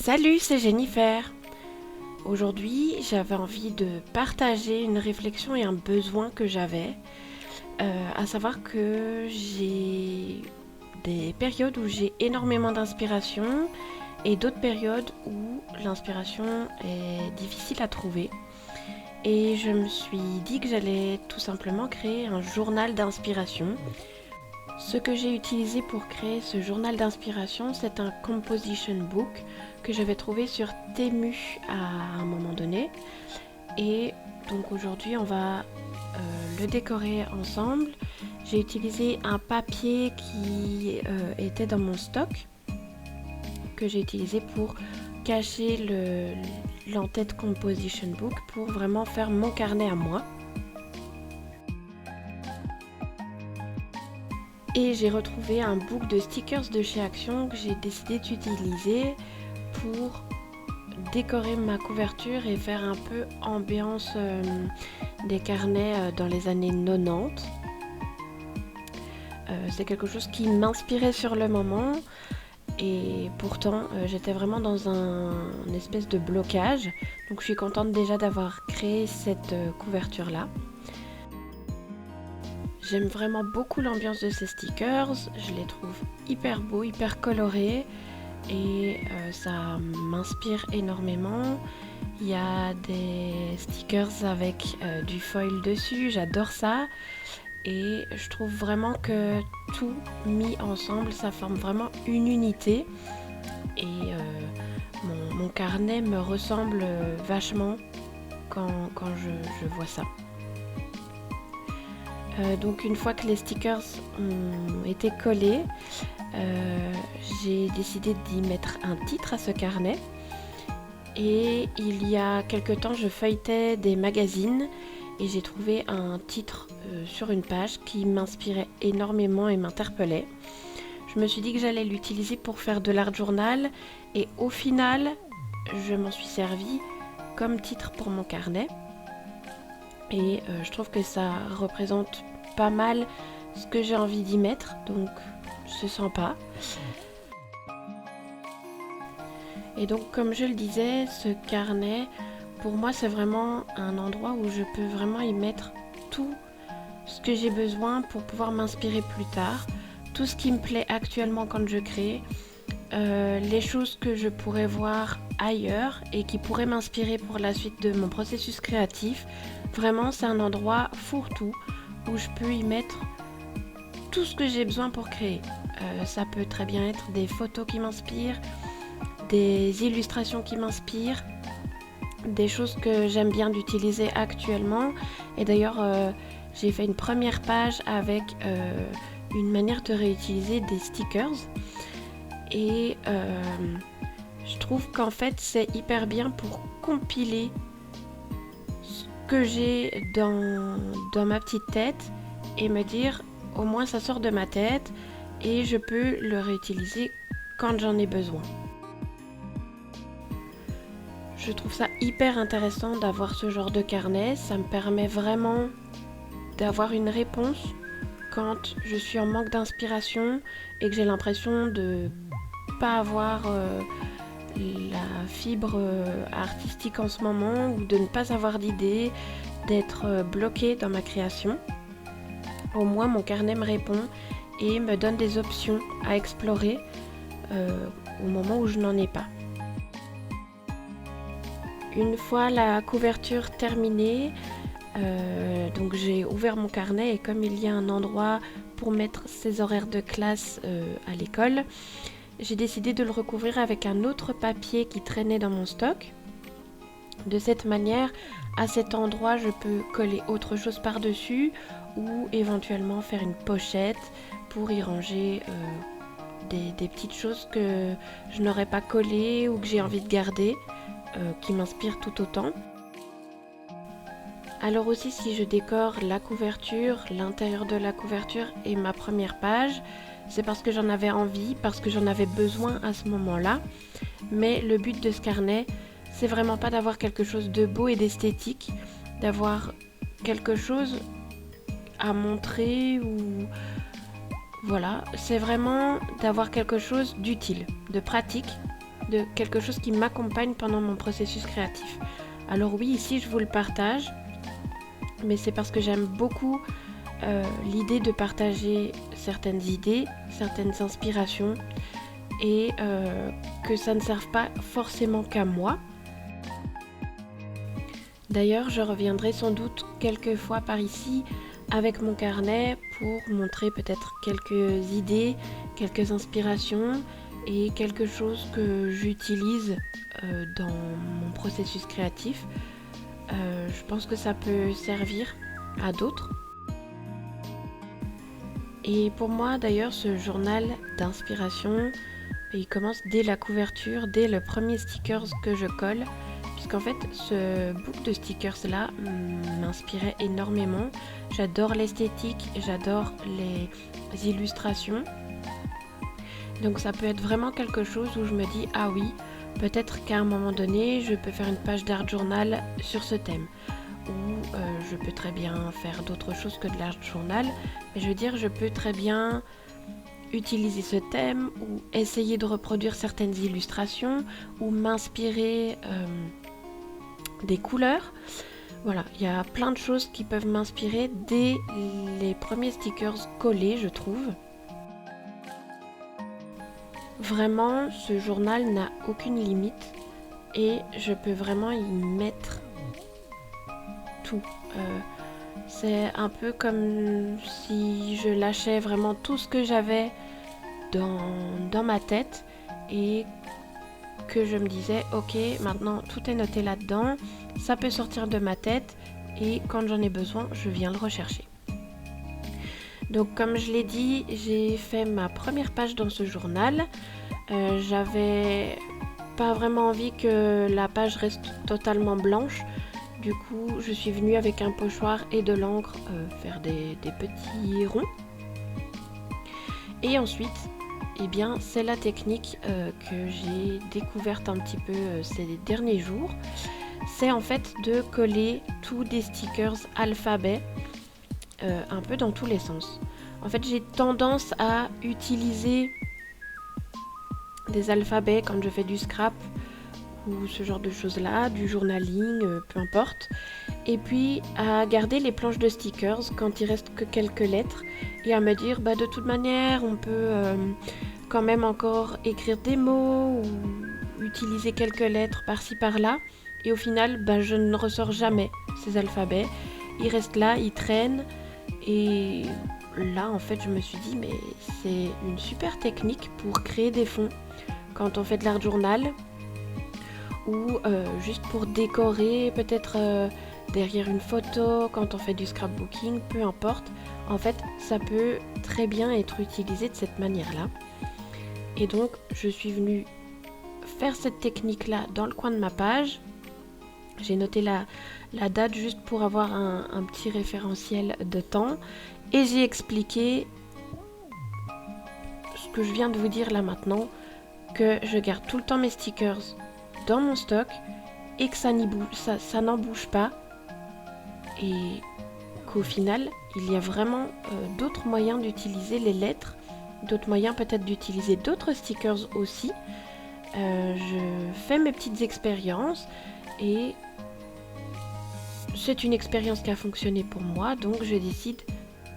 Salut, c'est Jennifer. Aujourd'hui, j'avais envie de partager une réflexion et un besoin que j'avais, à savoir que j'ai des périodes où j'ai énormément d'inspiration et d'autres périodes où l'inspiration est difficile à trouver. Et je me suis dit que j'allais tout simplement créer un journal d'inspiration. Ce que j'ai utilisé pour créer ce journal d'inspiration, c'est un composition book que j'avais trouvé sur Temu à un moment donné. Et donc aujourd'hui, on va le décorer ensemble. J'ai utilisé un papier qui était dans mon stock, que j'ai utilisé pour cacher l'entête composition book pour vraiment faire mon carnet à moi. Et j'ai retrouvé un book de stickers de chez Action que j'ai décidé d'utiliser pour décorer ma couverture et faire un peu ambiance des carnets dans les années 90. C'est quelque chose qui m'inspirait sur le moment et pourtant j'étais vraiment dans un espèce de blocage. Donc je suis contente déjà d'avoir créé cette couverture là. J'aime vraiment beaucoup l'ambiance de ces stickers, je les trouve hyper beaux, hyper colorés et ça m'inspire énormément. Il y a des stickers avec du foil dessus, j'adore ça et je trouve vraiment que tout mis ensemble, ça forme vraiment une unité et mon carnet me ressemble vachement quand je vois ça. Donc une fois que les stickers ont été collés, j'ai décidé d'y mettre un titre à ce carnet. Et il y a quelque temps, je feuilletais des magazines et j'ai trouvé un titre sur une page qui m'inspirait énormément et m'interpellait. Je me suis dit que j'allais l'utiliser pour faire de l'art journal et au final, je m'en suis servi comme titre pour mon carnet. Et je trouve que ça représente pas mal ce que j'ai envie d'y mettre, donc c'est sympa. Et donc comme je le disais, ce carnet, pour moi c'est vraiment un endroit où je peux vraiment y mettre tout ce que j'ai besoin pour pouvoir m'inspirer plus tard, tout ce qui me plaît actuellement quand je crée, les choses que je pourrais voir ailleurs et qui pourraient m'inspirer pour la suite de mon processus créatif. Vraiment, c'est un endroit fourre-tout où je peux y mettre tout ce que j'ai besoin pour créer. Ça peut très bien être des photos qui m'inspirent, des illustrations qui m'inspirent, des choses que j'aime bien d'utiliser actuellement. Et d'ailleurs, j'ai fait une première page avec une manière de réutiliser des stickers. Et je trouve qu'en fait c'est hyper bien pour compiler ce que j'ai dans ma petite tête et me dire au moins ça sort de ma tête et je peux le réutiliser quand j'en ai besoin. Je trouve ça hyper intéressant d'avoir ce genre de carnet, ça me permet vraiment d'avoir une réponse quand je suis en manque d'inspiration et que j'ai l'impression de pas avoir la fibre artistique en ce moment ou de ne pas avoir d'idée, d'être bloquée dans ma création. Au moins mon carnet me répond et me donne des options à explorer au moment où je n'en ai pas. Une fois la couverture terminée, donc j'ai ouvert mon carnet et comme il y a un endroit pour mettre ses horaires de classe à l'école, j'ai décidé de le recouvrir avec un autre papier qui traînait dans mon stock. De cette manière, à cet endroit, je peux coller autre chose par-dessus ou éventuellement faire une pochette pour y ranger des petites choses que je n'aurais pas collées ou que j'ai envie de garder, qui m'inspirent tout autant. Alors aussi, si je décore la couverture, l'intérieur de la couverture et ma première page, c'est parce que j'en avais envie, parce que j'en avais besoin à ce moment-là. Mais le but de ce carnet, c'est vraiment pas d'avoir quelque chose de beau et d'esthétique, d'avoir quelque chose à montrer ou... Voilà, c'est vraiment d'avoir quelque chose d'utile, de pratique de quelque chose qui m'accompagne pendant mon processus créatif. Alors oui, ici je vous le partage, mais c'est parce que j'aime beaucoup l'idée de partager certaines idées, certaines inspirations, et que ça ne serve pas forcément qu'à moi. D'ailleurs, je reviendrai sans doute quelques fois par ici avec mon carnet pour montrer peut-être quelques idées, quelques inspirations et quelque chose que j'utilise dans mon processus créatif. Je pense que ça peut servir à d'autres. Et pour moi d'ailleurs, ce journal d'inspiration, il commence dès la couverture, dès le premier sticker que je colle, puisqu'en fait ce book de stickers là m'inspirait énormément. J'adore l'esthétique, j'adore les illustrations. Donc ça peut être vraiment quelque chose où je me dis ah oui, peut-être qu'à un moment donné je peux faire une page d'art journal sur ce thème. Ou je peux très bien faire d'autres choses que de l'art journal, mais je veux dire, je peux très bien utiliser ce thème ou essayer de reproduire certaines illustrations ou m'inspirer des couleurs. Voilà, il y a plein de choses qui peuvent m'inspirer dès les premiers stickers collés, je trouve. Vraiment, ce journal n'a aucune limite et je peux vraiment y mettre tout. C'est un peu comme si je lâchais vraiment tout ce que j'avais dans ma tête et que je me disais ok, maintenant tout est noté là-dedans, ça peut sortir de ma tête et quand j'en ai besoin, je viens le rechercher. Donc comme je l'ai dit, j'ai fait ma première page dans ce journal. J'avais pas vraiment envie que la page reste totalement blanche. Du coup, je suis venue avec un pochoir et de l'encre faire des petits ronds. Et ensuite, eh bien, c'est la technique que j'ai découverte un petit peu ces derniers jours. C'est en fait de coller tous des stickers alphabet un peu dans tous les sens. En fait, j'ai tendance à utiliser des alphabets quand je fais du scrap ou ce genre de choses là, du journaling, peu importe. Et puis à garder les planches de stickers quand il reste que quelques lettres et à me dire bah de toute manière on peut quand même encore écrire des mots ou utiliser quelques lettres par-ci par-là. Et au final bah, je ne ressors jamais ces alphabets. Ils restent là, ils traînent. Et là en fait je me suis dit mais c'est une super technique pour créer des fonds quand on fait de l'art journal. Ou juste pour décorer, peut-être derrière une photo, quand on fait du scrapbooking, peu importe. En fait, ça peut très bien être utilisé de cette manière-là. Et donc, je suis venue faire cette technique-là dans le coin de ma page. J'ai noté la date juste pour avoir un petit référentiel de temps. Et j'ai expliqué ce que je viens de vous dire là maintenant, que je garde tout le temps mes stickers dans mon stock et que ça n'en bouge pas et qu'au final il y a vraiment d'autres moyens d'utiliser les lettres, d'autres moyens peut-être d'utiliser d'autres stickers aussi. Je fais mes petites expériences et c'est une expérience qui a fonctionné pour moi, donc je décide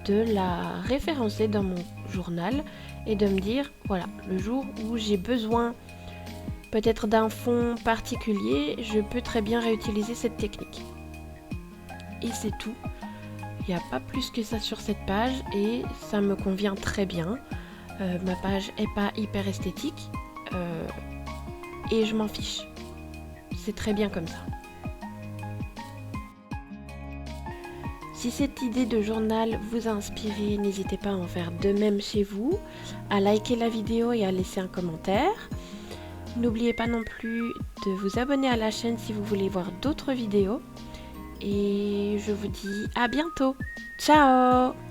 de la référencer dans mon journal et de me dire voilà, le jour où j'ai besoin peut-être d'un fond particulier, je peux très bien réutiliser cette technique. Et c'est tout. Il n'y a pas plus que ça sur cette page et ça me convient très bien. Ma page n'est pas hyper esthétique et je m'en fiche. C'est très bien comme ça. Si cette idée de journal vous a inspiré, n'hésitez pas à en faire de même chez vous, à liker la vidéo et à laisser un commentaire. N'oubliez pas non plus de vous abonner à la chaîne si vous voulez voir d'autres vidéos. Et je vous dis à bientôt. Ciao!